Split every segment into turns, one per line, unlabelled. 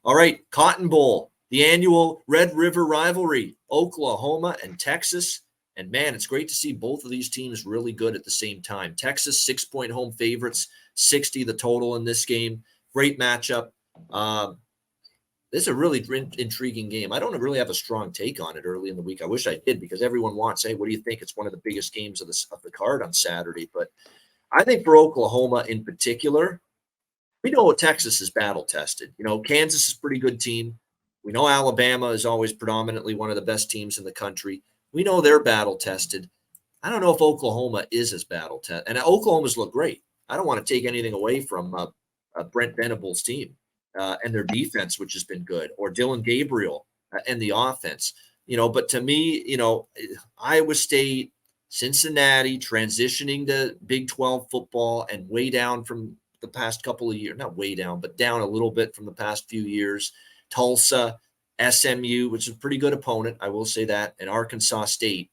All right, Cotton Bowl, the annual Red River rivalry, Oklahoma and Texas. And, man, it's great to see both of these teams really good at the same time. Texas, 6-point home favorites, 60 the total in this game. Great matchup. This is a really intriguing game. I don't really have a strong take on it early in the week. I wish I did, because everyone wants, hey, what do you think? It's one of the biggest games of the card on Saturday. But I think for Oklahoma in particular, we know Texas is battle tested. Kansas is a pretty good team. We know Alabama is always predominantly one of the best teams in the country. We know they're battle tested. I don't know if Oklahoma is as battle tested. And Oklahoma's look great. I don't want to take anything away from Brent Venables' team and their defense, which has been good, or Dylan Gabriel and the offense. But to me, Iowa State, Cincinnati transitioning to Big 12 football and way down from the past couple of years, not way down, but down a little bit from the past few years. Tulsa, SMU, which is a pretty good opponent, I will say that, and Arkansas State.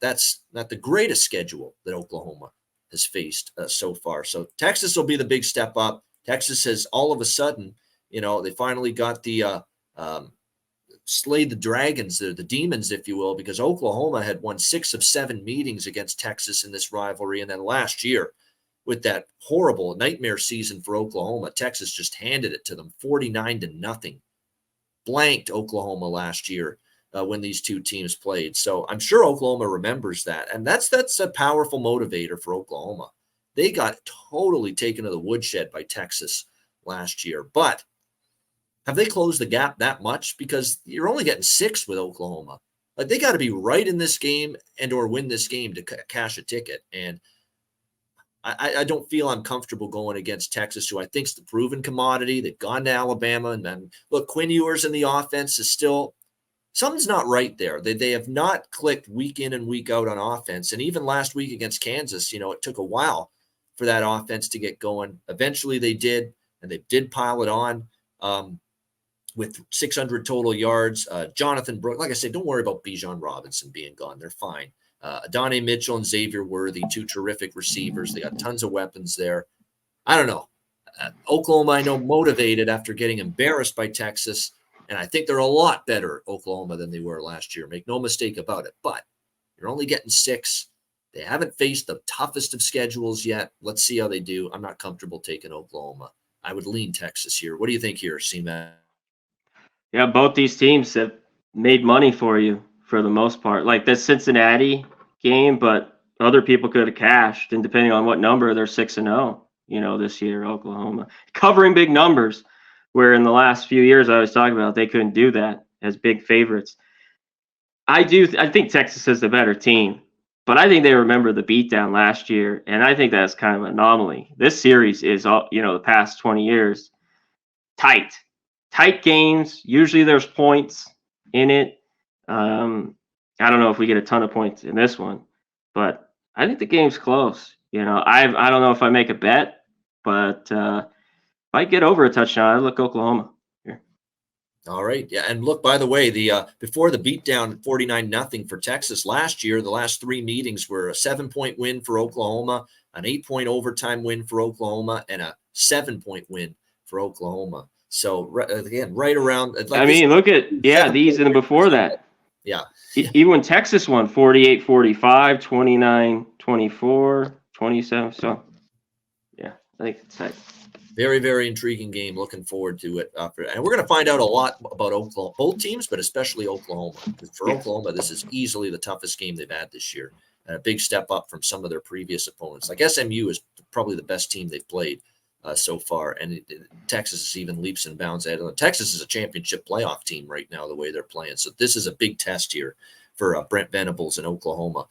That's not the greatest schedule that Oklahoma has faced so far. So Texas will be the big step up. Texas has all of a sudden, they finally got the slayed the dragons, the demons, if you will, because Oklahoma had won 6 of 7 meetings against Texas in this rivalry. And then last year, with that horrible nightmare season for Oklahoma, Texas just handed it to them 49-0. Blanked Oklahoma last year when these two teams played. So I'm sure Oklahoma remembers that. And that's a powerful motivator for Oklahoma. They got totally taken to the woodshed by Texas last year. But have they closed the gap that much? Because you're only getting 6 with Oklahoma. Like, they got to be right in this game and or win this game to cash a ticket. And I don't feel I'm comfortable going against Texas, who I think is the proven commodity. They've gone to Alabama. And then, look, Quinn Ewers in the offense is still – something's not right there. They have not clicked week in and week out on offense. And even last week against Kansas, it took a while for that offense to get going. Eventually they did, and they did pile it on with 600 total yards. Jonathan Brooks, like I said, don't worry about Bijan Robinson being gone. They're fine. Adonai Mitchell and Xavier Worthy, 2 terrific receivers. They got tons of weapons there. I don't know. Oklahoma, I know, motivated after getting embarrassed by Texas, and I think they're a lot better, Oklahoma, than they were last year. Make no mistake about it. But you're only getting 6. They haven't faced the toughest of schedules yet. Let's see how they do. I'm not comfortable taking Oklahoma. I would lean Texas here. What do you think here, C-Mac?
Yeah, both these teams have made money for you for the most part. Like the Cincinnati game, but other people could have cashed, and depending on what number, they're 6-0, this year, Oklahoma. Covering big numbers, where in the last few years I was talking about, they couldn't do that as big favorites. I think Texas is the better team, but I think they remember the beatdown last year, and I think that's kind of an anomaly. This series is, the past 20 years, tight games. Usually there's points in it. I don't know if we get a ton of points in this one, but I think the game's close. I don't know if I make a bet, but if I get over a touchdown, I look Oklahoma here.
All right. Yeah. And look, by the way, the before the beatdown 49-0 for Texas last year, the last 3 meetings were a 7-point win for Oklahoma, an 8-point overtime win for Oklahoma, and a 7-point win for Oklahoma. So again, right around.
Like look at these and before that.
Yeah.
Even when Texas won 48-45, 29-24, 27. So, yeah, I think it's tight.
Very, very intriguing game. Looking forward to it. And we're going to find out a lot about Oklahoma, both teams, but especially Oklahoma. For Oklahoma, this is easily the toughest game they've had this year, and a big step up from some of their previous opponents. Like SMU is probably the best team they've played so far, and Texas is even leaps and bounds ahead of them. Texas is a championship playoff team right now, the way they're playing. So this is a big test here for Brent Venables in Oklahoma.